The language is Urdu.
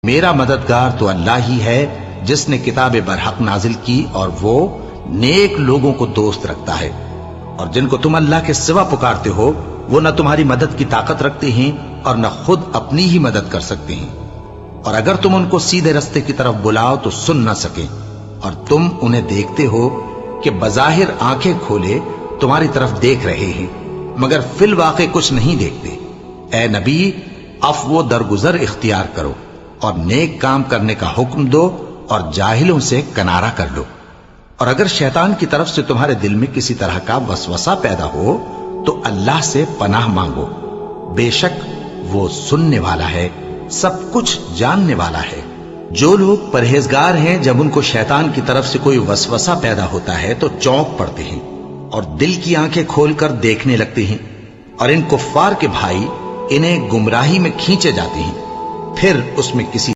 میرا مددگار تو اللہ ہی ہے جس نے کتاب برحق نازل کی اور وہ نیک لوگوں کو دوست رکھتا ہے، اور جن کو تم اللہ کے سوا پکارتے ہو وہ نہ تمہاری مدد کی طاقت رکھتے ہیں اور نہ خود اپنی ہی مدد کر سکتے ہیں، اور اگر تم ان کو سیدھے رستے کی طرف بلاؤ تو سن نہ سکیں، اور تم انہیں دیکھتے ہو کہ بظاہر آنکھیں کھولے تمہاری طرف دیکھ رہے ہیں مگر فی الواقع کچھ نہیں دیکھتے۔ اے نبی، عفو و درگزر اختیار کرو اور نیک کام کرنے کا حکم دو اور جاہلوں سے کنارہ کر لو، اور اگر شیطان کی طرف سے تمہارے دل میں کسی طرح کا وسوسہ پیدا ہو تو اللہ سے پناہ مانگو، بے شک وہ سننے والا ہے، سب کچھ جاننے والا ہے۔ جو لوگ پرہیزگار ہیں جب ان کو شیطان کی طرف سے کوئی وسوسہ پیدا ہوتا ہے تو چونک پڑتے ہیں اور دل کی آنکھیں کھول کر دیکھنے لگتے ہیں، اور ان کفار کے بھائی انہیں گمراہی میں کھینچے جاتے ہیں، پھر اس میں کسی